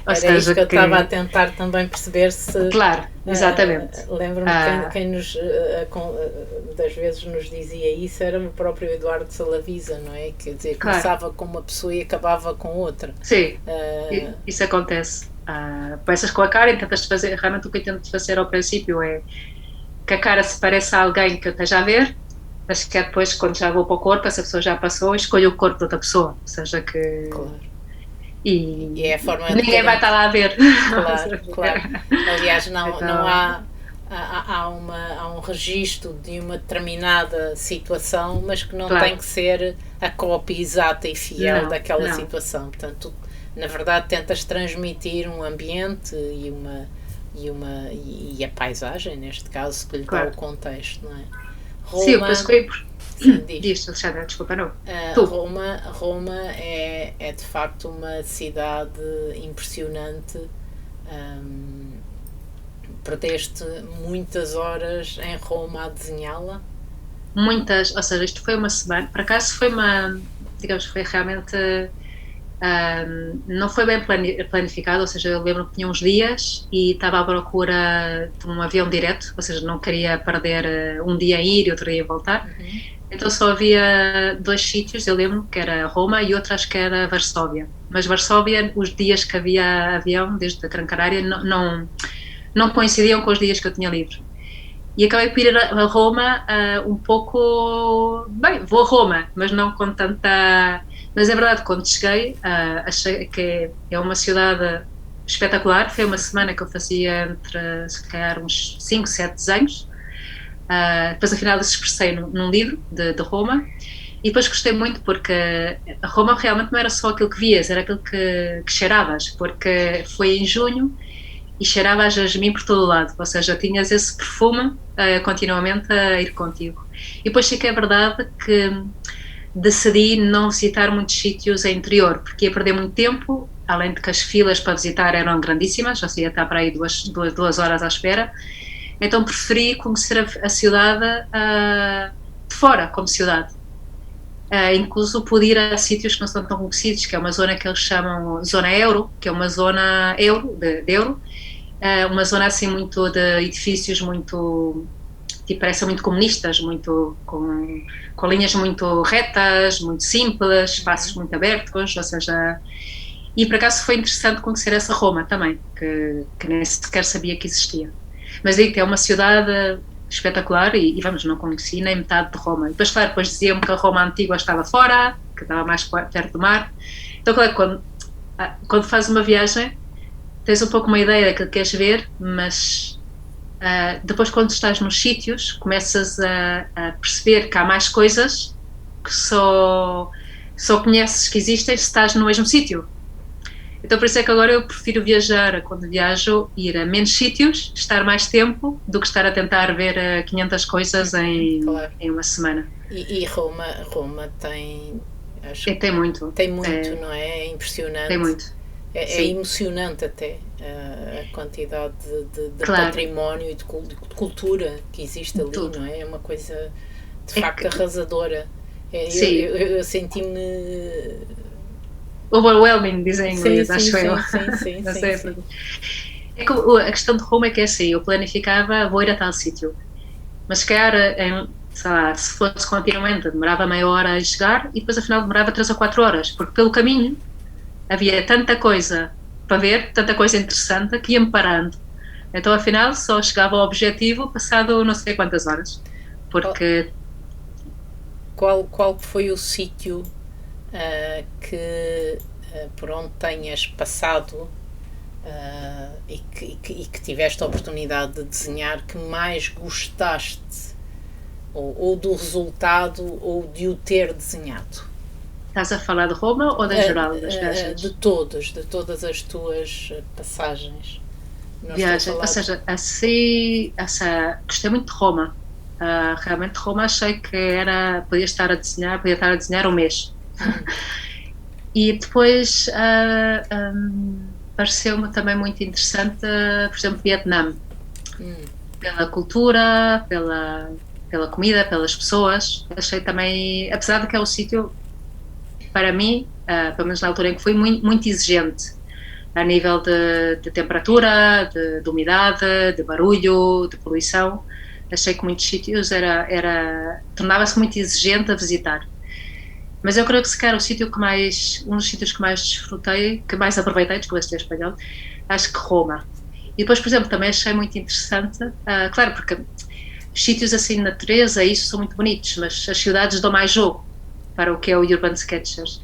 Era isso que eu estava a tentar também perceber se... Claro, exatamente. Lembro-me quem das vezes nos dizia isso era o próprio Eduardo Salavisa, não é? Quer dizer, começava com uma pessoa e acabava com outra. Sim, isso acontece. Começas com a cara e tentas fazer, realmente o que eu tento fazer ao princípio é que a cara se pareça a alguém que eu esteja a ver, mas que depois, quando já vou para o corpo, essa pessoa já passou, escolho o corpo de outra pessoa, ou seja que... Claro. E é a forma ninguém vai estar lá a ver. Claro. Aliás, não há um registro de uma determinada situação, mas que não tem que ser a cópia exata e fiel daquela situação. Portanto, tu, na verdade, tentas transmitir um ambiente e a paisagem, neste caso, que lhe dá o contexto, não é? Roma, sim, eu penso que diz, Alexandra, desculpa, não. Roma é de facto uma cidade impressionante. Perdeste muitas horas em Roma a desenhá-la? Muitas, ou seja, isto foi uma semana, por acaso foi foi realmente, não foi bem planificado, ou seja, eu lembro que tinha uns dias e estava à procura de um avião direto, ou seja, não queria perder um dia a ir e outro dia a voltar, então só havia 2 sítios, eu lembro que era Roma e outro acho que era Varsóvia, mas Varsóvia, os dias que havia avião desde a Gran Canária não coincidiam com os dias que eu tinha livre. E acabei por ir a Roma um pouco... Bem, vou a Roma, mas não com tanta... Mas é verdade, quando cheguei, achei que é uma cidade espetacular. Foi uma semana que eu fazia entre, se calhar, uns 5, 7 desenhos. Depois, afinal, expressei num livro de Roma. E depois gostei muito porque a Roma realmente não era só aquilo que vias, era aquilo que cheiravas, porque foi em junho e cheirava a jasmim por todo o lado, ou seja, tinhas esse perfume continuamente a ir contigo. E depois sim que é verdade que decidi não visitar muitos sítios em interior, porque ia perder muito tempo, além de que as filas para visitar eram grandíssimas, ou seja, ia estar para aí duas horas à espera, então preferi conhecer a cidade de fora, como cidade. Incluso pude ir a sítios que não são tão conhecidos, que é uma zona que eles chamam Zona Euro, que é uma zona euro, de euro, uma zona assim muito de edifícios muito, tipo, parecem muito comunistas, muito com linhas muito retas, muito simples, espaços muito abertos, ou seja, e por acaso foi interessante conhecer essa Roma também, que nem sequer sabia que existia. Mas digo, é uma cidade espetacular e vamos, não conheci nem metade de Roma. E depois, claro, depois diziam-me que a Roma antiga estava fora, que estava mais perto do mar. Então, claro, quando fazes uma viagem, tens um pouco uma ideia daquilo que queres ver, mas depois quando estás nos sítios, começas a perceber que há mais coisas que só conheces que existem se estás no mesmo sítio. Então por isso é que agora eu prefiro viajar, quando viajo, ir a menos sítios, estar mais tempo, do que estar a tentar ver 500 coisas Claro. em uma semana. E Roma tem, acho E tem muito. tem muito, não é? É impressionante. Tem muito. É emocionante até a quantidade de Claro. património e de cultura que existe ali, Tudo. não é? É uma coisa de facto arrasadora. Sim. Eu senti-me. Overwhelming, dizem em Sim, inglês, sim, acho eu. sim, Não sim, sei. sim. É que a questão de Roma é que é assim, eu planificava, vou ir a tal sítio, mas se calhar, sei lá, se fosse continuamente, demorava meia hora a chegar e depois afinal demorava 3 ou 4 horas, porque pelo caminho havia tanta coisa para ver, tanta coisa interessante, que ia-me parando. Então afinal só chegava ao objetivo passado não sei quantas horas, porque... Qual foi o sítio por onde tenhas passado e que tiveste a oportunidade de desenhar que mais gostaste ou do resultado ou de o ter desenhado? Estás a falar de Roma ou da geral das viagens? De todas as tuas passagens. Viagem, ou seja, assim, gostei muito de Roma. Realmente Roma achei que podia estar a desenhar um mês. E depois pareceu-me também muito interessante, por exemplo, Vietnã. Pela cultura, pela comida, pelas pessoas. Achei também, apesar de que é um sítio, para mim, pelo menos na altura em que fui, muito, muito exigente, a nível de temperatura, de umidade, de barulho, de poluição. Achei que muitos sítios tornava-se muito exigente a visitar. Mas eu creio que se calhar um dos sítios que mais desfrutei, que mais aproveitei, desculpa se é espanhol, acho que Roma. E depois, por exemplo, também achei muito interessante, claro, porque os sítios assim de natureza, isso são muito bonitos, mas as cidades dão mais jogo para o que é o Urban Sketchers.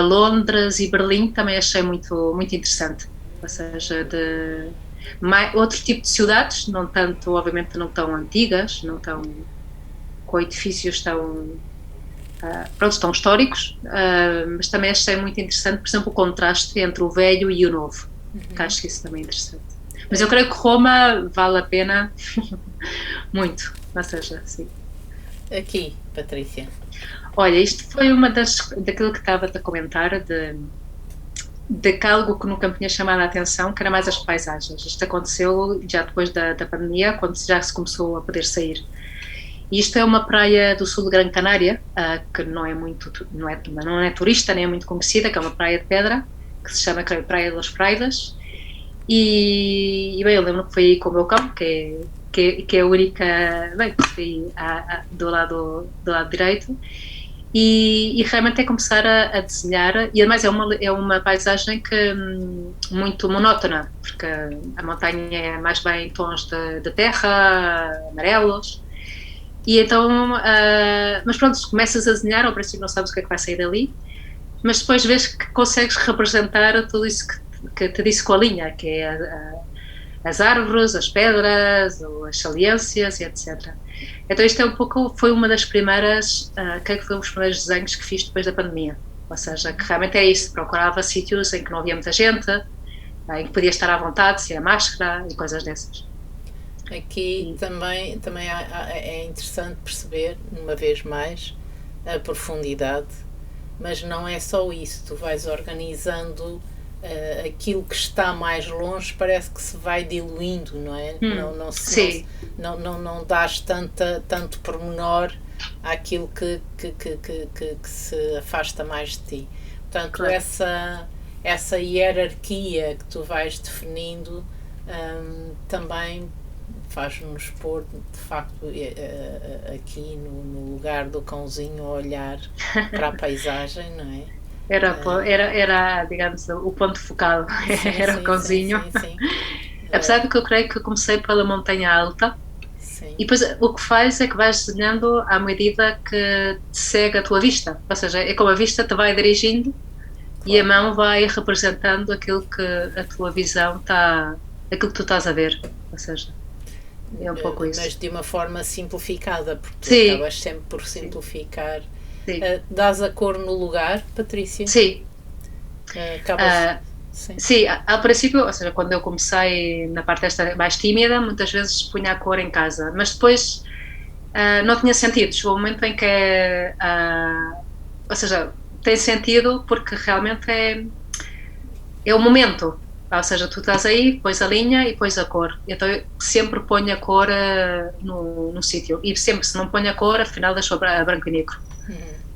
Londres e Berlim também achei muito, muito interessante, ou seja, outro tipo de cidades, não tanto, obviamente não tão antigas, não tão com edifícios tão históricos, mas também achei muito interessante, por exemplo, o contraste entre o velho e o novo, que acho que isso também é interessante. Mas eu creio que Roma vale a pena muito, ou seja, sim. Aqui, Patrícia. Olha, isto foi daquilo que estava a comentar, de algo que nunca me tinha chamado a atenção, que era mais as paisagens. Isto aconteceu já depois da pandemia, quando já se começou a poder sair. E isto é uma praia do sul de Gran Canária, que não é turista, nem é muito conhecida, que é uma praia de pedra, que se chama Praia das Fraidas. E bem, eu lembro que foi aí com o meu cão, que é a única, bem, que foi do lado direito. E realmente é começar a desenhar, e ademais é uma paisagem que muito monótona, porque a montanha é mais bem em tons de terra, amarelos, e então, mas pronto, começas a desenhar, ao princípio não sabes o que é que vai sair dali, mas depois vês que consegues representar tudo isso que te disse com a linha, que é as árvores, as pedras, ou as saliências e etc. Então isto é um pouco, foi uma das primeiras, creio que foi um dos primeiros desenhos que fiz depois da pandemia. Ou seja, que realmente é isso, procurava sítios em que não havia muita gente, em que podia estar à vontade, sem a máscara e coisas dessas. Aqui também é interessante perceber, uma vez mais, a profundidade, mas não é só isso, tu vais organizando aquilo que está mais longe, parece que se vai diluindo, não é? Sim. Não dás tanto pormenor àquilo que se afasta mais de ti. Portanto, Claro. essa hierarquia que tu vais definindo também faz-nos pôr, de facto, aqui no lugar do cãozinho a olhar para a paisagem, não é? Era, digamos, o ponto focal, Sim, era o sim, sim, cãozinho. sim, sim. Apesar de que eu creio que eu comecei pela montanha alta, Sim. e depois o que faz é que vais desenhando à medida que te segue a tua vista, ou seja, é como a vista te vai dirigindo e a Claro. mão vai representando aquilo que a tua visão está, aquilo que tu estás a ver, ou seja, é um pouco Mas isso. de uma forma simplificada, porque tu Sim, acabas sempre por sim, simplificar. sim, Dás a cor no lugar, Patrícia? sim. Acabas. Ah, Sim. sim, ao princípio, ou seja, quando eu comecei na parte esta mais tímida, muitas vezes punha a cor em casa, mas depois não tinha sentido. Chegou um momento em que ou seja, tem sentido porque realmente é o momento. Ou seja, tu estás aí, pões a linha e pões a cor. Então eu sempre ponho a cor no sítio. E sempre, se não ponho a cor, afinal deixo a branco e negro.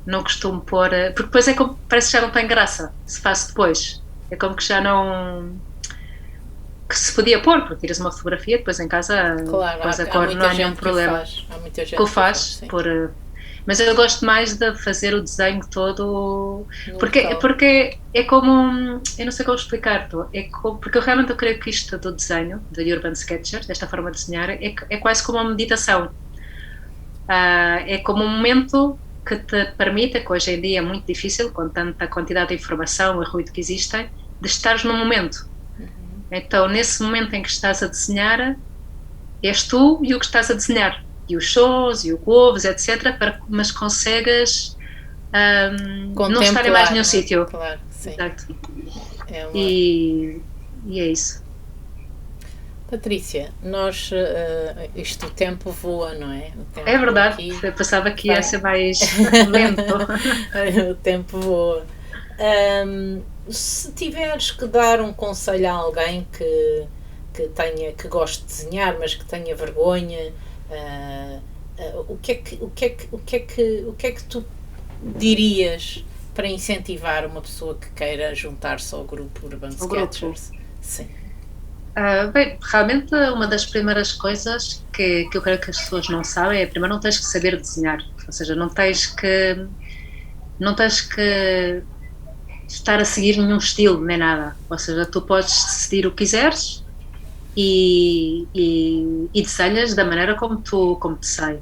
Não costumo pôr. Porque depois é como, parece que já não tem graça se faço depois. É como que já não. Que se podia pôr, porque tiras uma fotografia, depois em casa, Claro, depois a há cor, não muita há nenhum gente que o problema. faz. Há muita Que gente o que o faz, faz, sim. mas eu gosto mais de fazer o desenho todo, No local. porque é como, eu não sei como explicar-te, porque eu realmente eu creio que isto do desenho, do Urban Sketcher, desta forma de desenhar, é quase como uma meditação. É como um momento que te permite, que hoje em dia é muito difícil, com tanta quantidade de informação e ruído que existem, de estares no momento. Então, nesse momento em que estás a desenhar, és tu e o que estás a desenhar. E os sons, e o que ouves, etc. Mas consegues não estar em mais Contemplar, nenhum não é? sítio. Claro, sim. Exato. É uma. E, e é isso. Patrícia, isto o tempo voa, não é? O É tempo verdade, aqui eu pensava que ia vai. ser mais lento. O tempo voa. Se tiveres que dar um conselho a alguém que goste de desenhar, mas que tenha vergonha, o que é que tu dirias para incentivar uma pessoa que queira juntar-se ao grupo Urban O grupo. Sketchers? Sim. Bem, realmente uma das primeiras coisas que eu creio que as pessoas não sabem é, primeiro, não tens que saber desenhar, ou seja, não tens que estar a seguir nenhum estilo nem nada, ou seja, tu podes decidir o que quiseres e desenhas da maneira como te sai.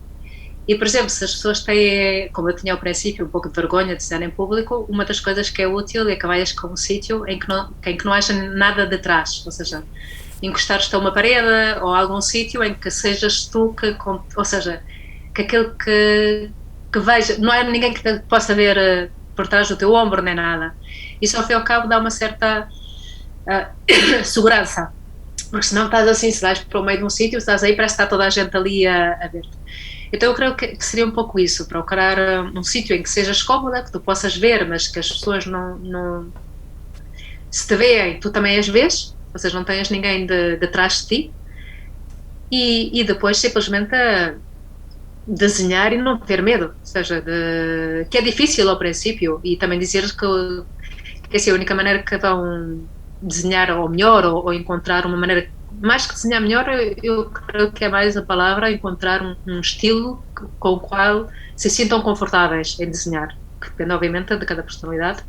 E, por exemplo, se as pessoas têm, como eu tinha ao princípio, um pouco de vergonha de desenhar em público, uma das coisas que é útil é que vayas com um sítio em que não haja nada de trás, ou seja, encostares-te a uma parede ou a algum sítio em que sejas tu ou seja, que aquele que veja, não é ninguém que te possa ver por trás do teu ombro nem nada. Isso ao fim e ao cabo dá uma certa segurança, porque senão estás assim, se vais para o meio de um sítio, estás aí, parece que está toda a gente ali a ver-te. Então eu creio que seria um pouco isso, procurar um sítio em que sejas cómoda, que tu possas ver, mas que as pessoas não se te veem, tu também as vês, ou seja, não tens ninguém de trás de ti, e depois simplesmente desenhar e não ter medo, ou seja, que é difícil ao princípio, e também dizer que assim, a única maneira que vão desenhar ou melhor, ou encontrar uma maneira, mais que desenhar melhor, eu creio que é mais a palavra, encontrar um estilo com o qual se sintam confortáveis em desenhar, que depende obviamente de cada personalidade,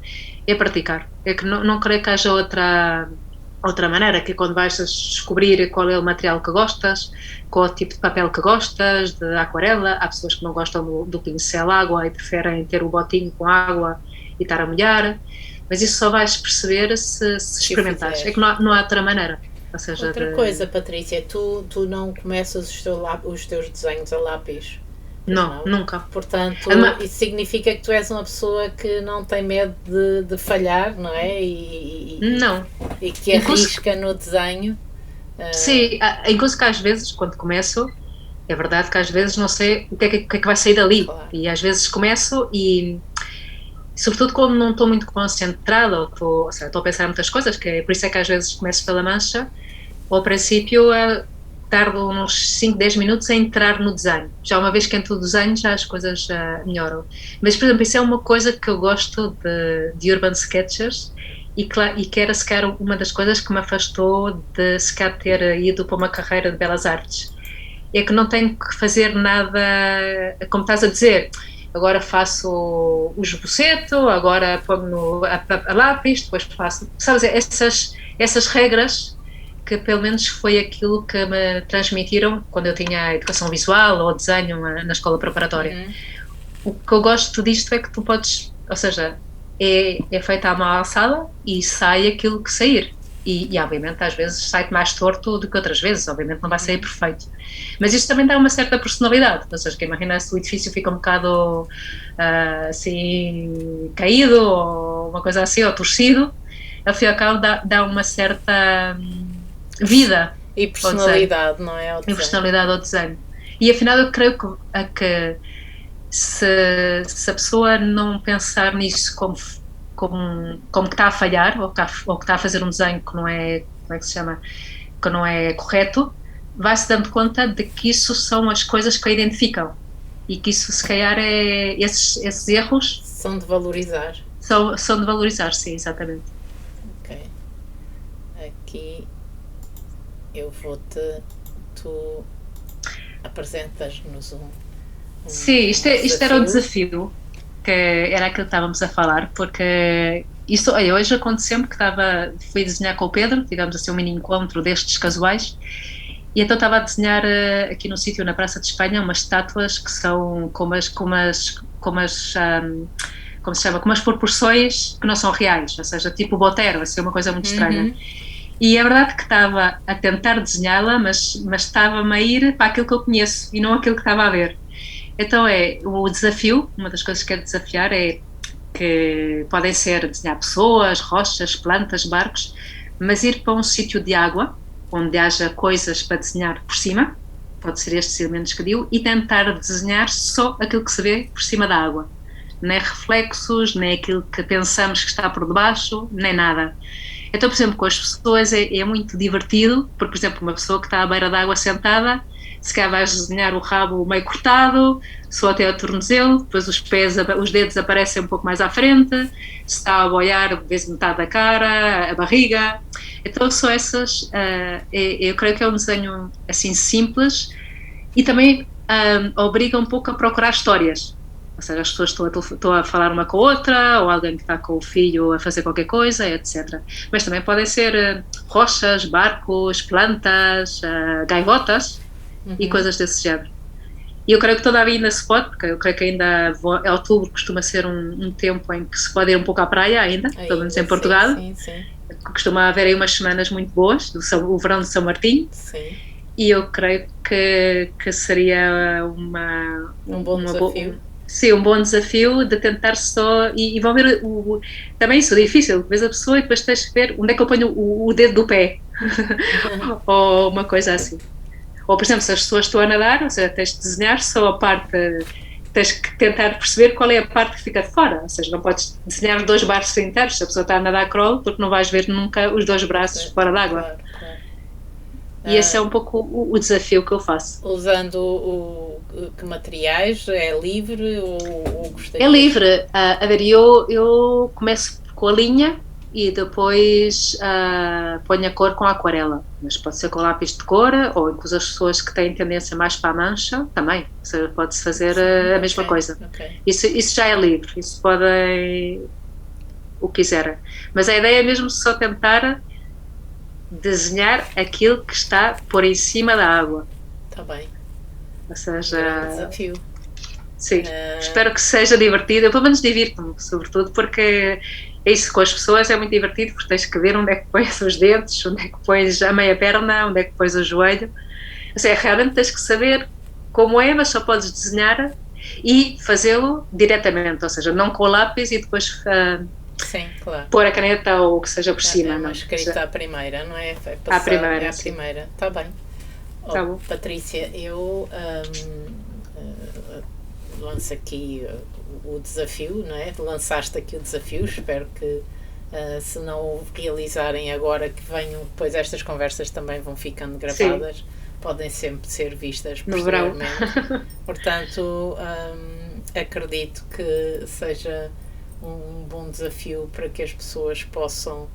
é praticar. É que não creio que haja outra maneira, que é quando vais descobrir qual é o material que gostas, qual é o tipo de papel que gostas, de aquarela. Há pessoas que não gostam do pincel água e preferem ter o botinho com água e estar a molhar, mas isso só vais perceber se Se o experimentares. É que fizeres. não há outra maneira. ou seja, Outra coisa, Patrícia, tu não começas os teus desenhos a lápis? Pois Não, não? nunca. Portanto, isso significa que tu és uma pessoa que não tem medo de falhar, não é? Não. E que arrisca no desenho. Sim, incluso que às vezes, quando começo, é verdade que às vezes não sei o que é que vai sair dali. Claro. E às vezes começo e, sobretudo quando não estou muito concentrada, ou seja, estou a pensar em muitas coisas, por isso é que às vezes começo pela mancha, ou ao princípio tardo uns 5, 10 minutos a entrar no desenho. Já uma vez que entro no desenho, já as coisas melhoram. Mas, por exemplo, isso é uma coisa que eu gosto de Urban Sketchers e que era sequer uma das coisas que me afastou de sequer ter ido para uma carreira de belas artes. É que não tenho que fazer nada, como estás a dizer, agora faço o esboceto, agora ponho a lápis, depois faço, sabes, essas regras que pelo menos foi aquilo que me transmitiram quando eu tinha a educação visual ou desenho na escola preparatória. O que eu gosto disto é que tu podes, ou seja, é feita a mão alçada e sai aquilo que sair. E obviamente às vezes sai-te mais torto do que outras vezes, obviamente não vai sair perfeito. Mas isto também dá uma certa personalidade, ou seja, que imagina se o edifício fica um bocado assim caído ou uma coisa assim, ou torcido, ao fim e ao cabo dá uma certa vida e personalidade, não é? E personalidade ao desenho. E afinal eu creio que se a pessoa não pensar nisso como que está a falhar ou que está a fazer um desenho que não é, como é que se chama, que não é correto, vai-se dando conta de que isso são as coisas que a identificam e que isso se calhar esses erros são de valorizar. São de valorizar, sim, exatamente. Ok. Aqui eu tu apresentas-nos sim, isto era o desafio, que era aquilo que estávamos a falar, porque isso, hoje aconteceu-me que fui desenhar com o Pedro, tivemos assim um mini encontro destes casuais, e então estava a desenhar aqui no sítio, na Praça de Espanha, umas estátuas que são como se chama, com umas proporções que não são reais, ou seja, tipo Botero, assim, uma coisa muito estranha. E é verdade que estava a tentar desenhá-la, mas estava-me a ir para aquilo que eu conheço e não aquilo que estava a ver. Então o desafio, uma das coisas que quero desafiar é que podem ser desenhar pessoas, rochas, plantas, barcos, mas ir para um sítio de água, onde haja coisas para desenhar por cima, pode ser estes elementos que digo, e tentar desenhar só aquilo que se vê por cima da água. Nem reflexos, nem aquilo que pensamos que está por debaixo, nem nada. Então, por exemplo, com as pessoas é muito divertido, porque, por exemplo, uma pessoa que está à beira da água sentada, se calhar vais desenhar o rabo meio cortado, só até ao tornozelo, depois os dedos aparecem um pouco mais à frente, se está a boiar, vês metade da cara, a barriga. Então, são essas, eu creio que é um desenho assim simples e também obriga um pouco a procurar histórias. Ou seja, as pessoas estão a falar uma com a outra, ou alguém que está com o filho a fazer qualquer coisa, etc. Mas também podem ser rochas, barcos, plantas, gaivotas e coisas desse género. E eu creio que todavia ainda se pode, porque eu creio que ainda outubro costuma ser um tempo em que se pode ir um pouco à praia ainda, pelo menos em Portugal. Sim. Costuma haver aí umas semanas muito boas, o verão de São Martinho. Sim. E eu creio que seria um bom desafio. Sim, um bom desafio de tentar só, e vão ver também isso é difícil, vês a pessoa e depois tens que ver onde é que eu ponho o dedo do pé ou uma coisa assim, ou por exemplo se as pessoas estão a nadar, ou seja, tens de desenhar só a parte, tens que tentar perceber qual é a parte que fica de fora, ou seja, não podes desenhar os dois braços inteiros se a pessoa está a nadar crawl, porque não vais ver nunca os dois braços fora d'água. Claro. E esse é um pouco o desafio que eu faço. Usando que materiais? É livre ou gostaria? É livre. A ver, eu começo com a linha e depois ponho a cor com a aquarela. Mas pode ser com lápis de cor ou incluso as pessoas que têm tendência mais para a mancha também. Pode-se fazer a mesma coisa. Okay. Isso já é livre. Isso podem o que quiserem. Mas a ideia é mesmo só tentar desenhar aquilo que está por em cima da água. Está bem. Ou seja, é um desafio. Sim, espero que seja divertido. Eu pelo menos divirto-me, sobretudo porque Isso com as pessoas é muito divertido porque tens que ver onde é que pões os dentes, onde é que pões a meia perna, onde é que pões o joelho. Ou seja, realmente tens que saber como é, mas só podes desenhar e fazê-lo diretamente, ou seja, não com o lápis e depois Sim, claro. pôr a caneta ou o que seja por cima. É uma Não? escrita à primeira, não é? É À passar, primeira, é à sim. primeira. Está bem. Tá bom. Patrícia, eu lanço aqui o desafio, não é? Lançaste aqui o desafio, espero que se não o realizarem agora, que venham, depois estas conversas também vão ficando gravadas, sim, podem sempre ser vistas posteriormente. Portanto, acredito que seja um bom desafio para que as pessoas possam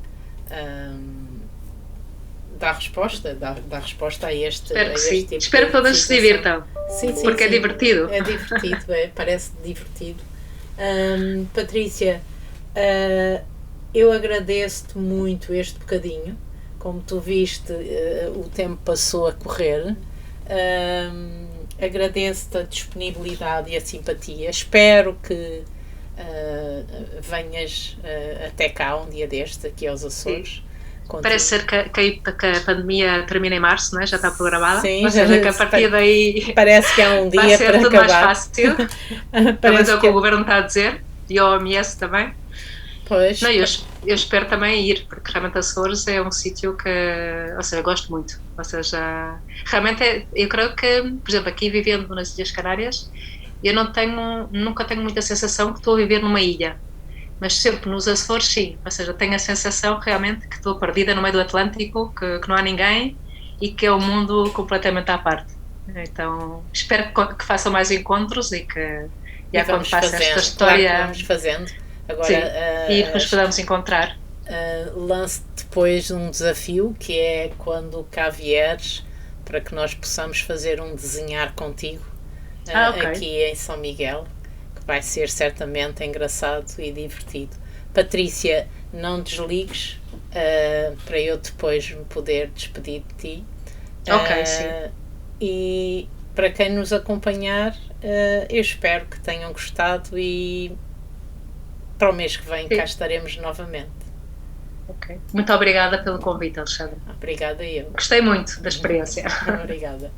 dar resposta a este, espero que sim. Tipo espero que todas se divirtam, sim, porque sim, é divertido. É divertido, parece divertido. Patrícia, eu agradeço-te muito este bocadinho. Como tu viste, o tempo passou a correr. Agradeço-te a disponibilidade e a simpatia. Espero que venhas até cá um dia destes, aqui aos Açores. Parece ser que a pandemia termina em março, não é? Já está programada. Sim, ou seja, que a partir daí parece que há um dia vai ser para tudo acabar. mais fácil. Talvez é o que o governo está a dizer, e a OMS também. Pois. Não, eu espero também ir, porque realmente Açores é um sítio que, ou seja, eu gosto muito. Ou seja, realmente eu creio que, por exemplo, aqui vivendo nas Ilhas Canárias, eu nunca tenho muita sensação que estou a viver numa ilha. Mas sempre nos Açores, sim. Ou seja, tenho a sensação realmente que estou perdida no meio do Atlântico, que não há ninguém e que é um mundo completamente à parte. Então, espero que façam mais encontros e que já quando faça esta história... Claro, vamos fazendo. Agora, sim, e nos podemos encontrar. Lance depois um desafio, que é quando cá vieres, para que nós possamos fazer um desenhar contigo okay, aqui em São Miguel. Vai ser certamente engraçado e divertido. Patrícia, não desligues para eu depois me poder despedir de ti. Ok, sim. E para quem nos acompanhar, eu espero que tenham gostado e para o mês que vem cá estaremos novamente. Ok. Muito obrigada pelo convite, Alexandra. Obrigada eu. Gostei muito da experiência. Obrigada.